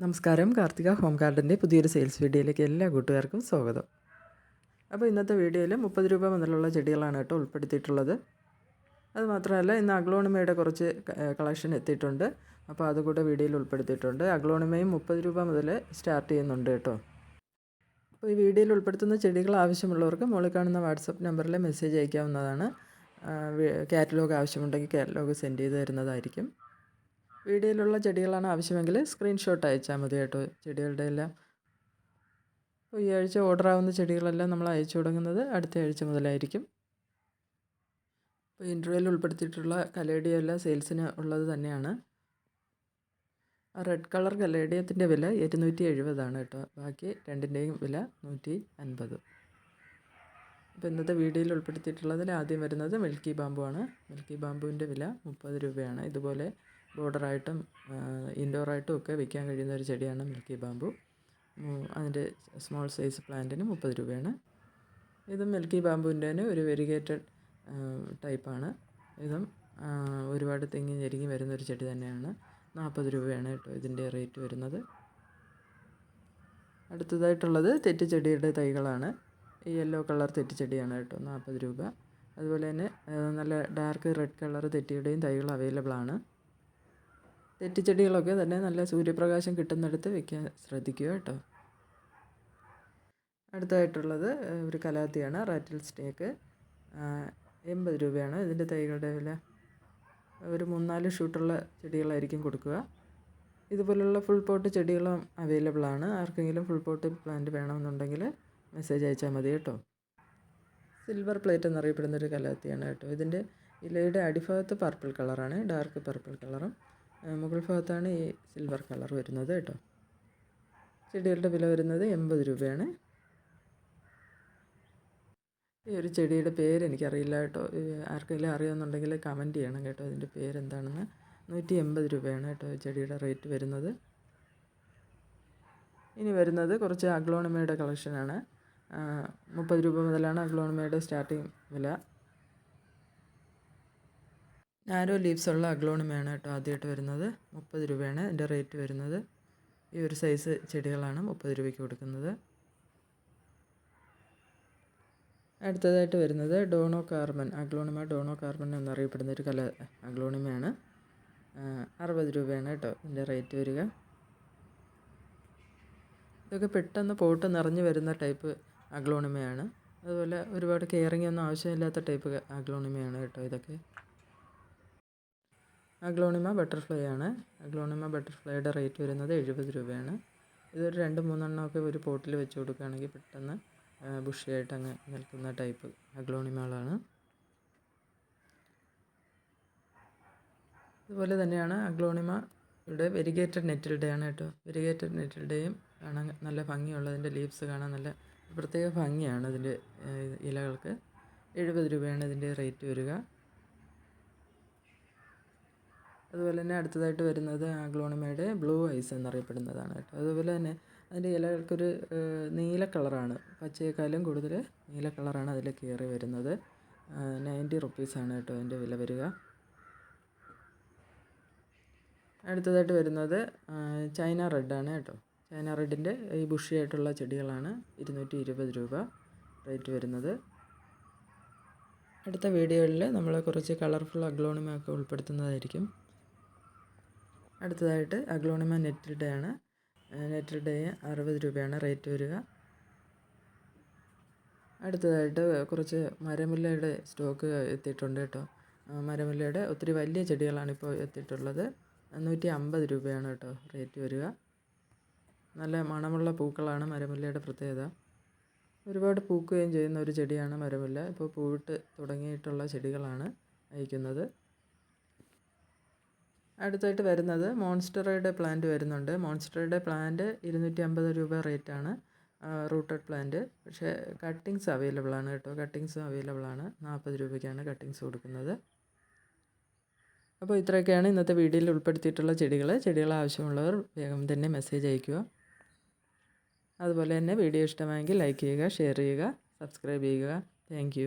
നമസ്കാരം. കാർത്തിക ഹോം ഗാർഡൻ്റെ പുതിയൊരു സെയിൽസ് വീഡിയോയിലേക്ക് എല്ലാ കൂട്ടുകാർക്കും സ്വാഗതം. അപ്പോൾ ഇന്നത്തെ വീഡിയോയിൽ 30 രൂപ മുതലുള്ള ചെടികളാണ് കേട്ടോ ഉൾപ്പെടുത്തിയിട്ടുള്ളത്. അതുമാത്രമല്ല ഇന്ന് അഗ്ലോണിമയുടെ കുറച്ച് കളക്ഷൻ എത്തിയിട്ടുണ്ട്. അപ്പോൾ അതുകൂടെ വീഡിയോയിൽ ഉൾപ്പെടുത്തിയിട്ടുണ്ട്. അഗ്ലോണിമയും 30 രൂപ മുതൽ സ്റ്റാർട്ട് ചെയ്യുന്നുണ്ട് കേട്ടോ. അപ്പോൾ ഈ വീഡിയോയിൽ ഉൾപ്പെടുത്തുന്ന ചെടികൾ ആവശ്യമുള്ളവർക്ക് മുകളിൽ കാണുന്ന വാട്സപ്പ് നമ്പറിൽ മെസ്സേജ് അയക്കാവുന്നതാണ്. കാറ്റലോഗ് ആവശ്യമുണ്ടെങ്കിൽ കാറ്റലോഗ് സെൻഡ് ചെയ്ത് തരുന്നതായിരിക്കും. വീഡിയോയിലുള്ള ചെടികളാണ് ആവശ്യമെങ്കിൽ സ്ക്രീൻഷോട്ട് അയച്ചാൽ മതി കേട്ടോ. ചെടികളുടെ എല്ലാം അപ്പോൾ ഈ ആഴ്ച ഓർഡർ ആവുന്ന ചെടികളെല്ലാം നമ്മൾ അയച്ചു തുടങ്ങുന്നത് അടുത്ത ആഴ്ച മുതലായിരിക്കും. അപ്പോൾ ഇൻട്രോയിൽ ഉൾപ്പെടുത്തിയിട്ടുള്ള കലേഡിയ എല്ലാം സെയിൽസിന് ഉള്ളത് തന്നെയാണ്. ആ റെഡ് കളർ കലേഡിയത്തിൻ്റെ വില 270 കേട്ടോ. ബാക്കി രണ്ടിൻ്റെയും വില 150. അപ്പോൾ ഇന്നത്തെ വീഡിയോയിൽ ഉൾപ്പെടുത്തിയിട്ടുള്ളതിൽ ആദ്യം വരുന്നത് മിൽക്കി ബാമ്പു ആണ്. മിൽക്കി ബാമ്പുവിൻ്റെ വില 30 രൂപയാണ്. ഇതുപോലെ ബോർഡറായിട്ടും ഇൻഡോറായിട്ടും ഒക്കെ വയ്ക്കാൻ കഴിയുന്ന ഒരു ചെടിയാണ് മിൽക്കി ബാമ്പു. അതിൻ്റെ സ്മോൾ സൈസ് പ്ലാന്റിന് 30 രൂപയാണ്. ഇതും മിൽക്കി ബാമ്പുവിൻ്റെ തന്നെ ഒരു വെരിഗേറ്റഡ് ടൈപ്പാണ്. ഇതും ഒരുപാട് തെങ്ങി ഞെരുങ്ങി വരുന്നൊരു ചെടി തന്നെയാണ്. 40 രൂപയാണ് കേട്ടോ ഇതിൻ്റെ റേറ്റ് വരുന്നത്. അടുത്തതായിട്ടുള്ളത് തെറ്റിച്ചെടിയുടെ തൈകളാണ്. ഈ യെല്ലോ കളർ തെറ്റിച്ചെടിയാണ് കേട്ടോ, 40 രൂപ. അതുപോലെ തന്നെ നല്ല ഡാർക്ക് റെഡ് കളർ തെറ്റിയുടെയും തൈകൾ അവൈലബിൾ ആണ്. തെറ്റിച്ചെടികളൊക്കെ തന്നെ നല്ല സൂര്യപ്രകാശം കിട്ടുന്നിടത്ത് വയ്ക്കാൻ ശ്രദ്ധിക്കുക കേട്ടോ. അടുത്തതായിട്ടുള്ളത് ഒരു കലാത്തിയാണ്, റാറ്റിൽ സ്നേക്ക്. 80 രൂപയാണ് ഇതിൻ്റെ തൈകളുടെ വില. ഒരു 3-4 ഷൂട്ടുള്ള ചെടികളായിരിക്കും കൊടുക്കുക. ഇതുപോലുള്ള ഫുൾ പോട്ട് ചെടികളും അവൈലബിൾ ആണ്. ആർക്കെങ്കിലും ഫുൾ പോട്ട് പ്ലാന്റ് വേണമെന്നുണ്ടെങ്കിൽ മെസ്സേജ് അയച്ചാൽ മതി കേട്ടോ. സിൽവർ പ്ലേറ്റ് എന്നറിയപ്പെടുന്നൊരു കലാത്തിയാണ് കേട്ടോ. ഇതിൻ്റെ ഇലയുടെ അടിഭാഗത്ത് പർപ്പിൾ കളറാണ്, ഡാർക്ക് പർപ്പിൾ കളറും. മുകൾ ഭാഗത്താണ് ഈ സിൽവർ കളർ വരുന്നത് കേട്ടോ. ചെടികളുടെ വില വരുന്നത് 80 രൂപയാണ്. ഈ ഒരു ചെടിയുടെ പേര് എനിക്കറിയില്ല കേട്ടോ. ആർക്കെങ്കിലും അറിയാമെന്നുണ്ടെങ്കിൽ കമൻറ്റ് ചെയ്യണം കേട്ടോ. ഇതിൻ്റെ പേരെന്താണെന്ന്. 180 രൂപയാണ് കേട്ടോ ചെടിയുടെ റേറ്റ് വരുന്നത്. ഇനി വരുന്നത് കുറച്ച് അഗ്ലോണിമയുടെ കളക്ഷനാണ്. 30 രൂപ മുതലാണ് അഗ്ലോണിമയുടെ സ്റ്റാർട്ടിങ് വില. നാരോ ലീവ്സ് ഉള്ള അഗ്ലോണിമയാണ് കേട്ടോ ആദ്യമായിട്ട് വരുന്നത്. 30 രൂപയാണ് ഇതിൻ്റെ റേറ്റ് വരുന്നത്. ഈ ഒരു സൈസ് ചെടികളാണ് 30 രൂപയ്ക്ക് കൊടുക്കുന്നത്. അടുത്തതായിട്ട് വരുന്നത് Dono carbon, aglaonema Dono carbon എന്നറിയപ്പെടുന്ന ഒരു അഗ്ലോണിമയാണ്. 60 രൂപയാണ് കേട്ടോ ഇതിൻ്റെ റേറ്റ് വരിക. ഇതൊക്കെ പെട്ടെന്ന് പോട്ട് നിറഞ്ഞു വരുന്ന ടൈപ്പ് അഗ്ലോണിമയാണ്. അതുപോലെ ഒരുപാട് കെയറിങ് ഒന്നും ആവശ്യമില്ലാത്ത ടൈപ്പ് അഗ്ലോണിമയാണ് കേട്ടോ ഇതൊക്കെ. അഗ്ലോണിമ ബട്ടർഫ്ലൈ ആണ്. അഗ്ലോണിമ ബട്ടർഫ്ലൈയുടെ റേറ്റ് വരുന്നത് 70 രൂപയാണ്. ഇതൊരു 2-3 എണ്ണമൊക്കെ ഒരു പോട്ടിൽ വെച്ച് കൊടുക്കുകയാണെങ്കിൽ പെട്ടെന്ന് ബുഷിയായിട്ട് അങ്ങ് നിൽക്കുന്ന ടൈപ്പ് അഗ്ലോണിമകളാണ്. അതുപോലെ തന്നെയാണ് അഗ്ലോണിമയുടെ വെരിഗേറ്റഡ് നെറ്റിൽഡയാണ് കേട്ടോ. വെരിഗേറ്റഡ് നെറ്റിൽഡയും കാണാൻ നല്ല ഭംഗിയുള്ളതിൻ്റെ ലീവ്സ് കാണാൻ നല്ല പ്രത്യേക ഭംഗിയാണ് ഇതിൻ്റെ ഇലകൾക്ക്. 70 രൂപയാണ് ഇതിൻ്റെ റേറ്റ് വരിക. അതുപോലെ തന്നെ അടുത്തതായിട്ട് വരുന്നത് അഗ്ലോണിമയുടെ ബ്ലൂ ഐസ് എന്നറിയപ്പെടുന്നതാണ് കേട്ടോ. അതുപോലെ തന്നെ അതിൻ്റെ ഇലകൾക്കൊരു നീല കളറാണ്, പച്ചയേക്കാളും കൂടുതൽ നീല കളറാണ് അതിൽ കയറി വരുന്നത്. 90 റുപ്പീസാണ് കേട്ടോ അതിൻ്റെ വില വരിക. അടുത്തതായിട്ട് വരുന്നത് ചൈന റെഡാണ് കേട്ടോ. ചൈന റെഡിൻ്റെ ഈ ബുഷിയായിട്ടുള്ള ചെടികളാണ്. 220 രൂപ റേറ്റ് വരുന്നത്. അടുത്ത വീഡിയോയിൽ നമ്മൾ കുറച്ച് കളർഫുൾ അഗ്ലോണിമ ഒക്കെ ഉൾപ്പെടുത്തുന്നതായിരിക്കും. അടുത്തതായിട്ട് അഗ്ലോണിമ നെറ്റിൽഡയാണ്. നെറ്റിൽഡേ 60 രൂപയാണ് റേറ്റ് വരിക. അടുത്തതായിട്ട് കുറച്ച് മരമുല്ലയുടെ സ്റ്റോക്ക് എത്തിയിട്ടുണ്ട് കേട്ടോ. മരമുല്ലയുടെ ഒത്തിരി വലിയ ചെടികളാണ് ഇപ്പോൾ എത്തിയിട്ടുള്ളത്. 150 രൂപയാണ് കേട്ടോ റേറ്റ് വരിക. നല്ല മണമുള്ള പൂക്കളാണ് മരമുല്ലയുടെ പ്രത്യേകത. ഒരുപാട് പൂക്കുകയും ചെയ്യുന്ന ഒരു ചെടിയാണ് മരമുല്ല. ഇപ്പോൾ പൂവിട്ട് തുടങ്ങിയിട്ടുള്ള ചെടികളാണ് അയക്കുന്നത്. അടുത്തായിട്ട് വരുന്നത് മോൺസ്റ്ററയുടെ പ്ലാന്റ് വരുന്നുണ്ട്. മോൺസ്റ്ററയുടെ പ്ലാന്റ് 250 രൂപ റേറ്റാണ്, റൂട്ടഡ് പ്ലാന്റ്. പക്ഷേ കട്ടിങ്സ് അവൈലബിൾ ആണ് കേട്ടോ. കട്ടിങ്സും അവൈലബിൾ ആണ്. 40 രൂപയ്ക്കാണ് കട്ടിങ്സ് കൊടുക്കുന്നത്. അപ്പോൾ ഇത്രയൊക്കെയാണ് ഇന്നത്തെ വീഡിയോയിൽ ഉൾപ്പെടുത്തിയിട്ടുള്ള ചെടികൾ ആവശ്യമുള്ളവർ വേഗം തന്നെ മെസ്സേജ് അയയ്ക്കുക. അതുപോലെ തന്നെ വീഡിയോ ഇഷ്ടമായെങ്കിൽ ലൈക്ക് ചെയ്യുക, ഷെയർ ചെയ്യുക, സബ്സ്ക്രൈബ് ചെയ്യുക. താങ്ക്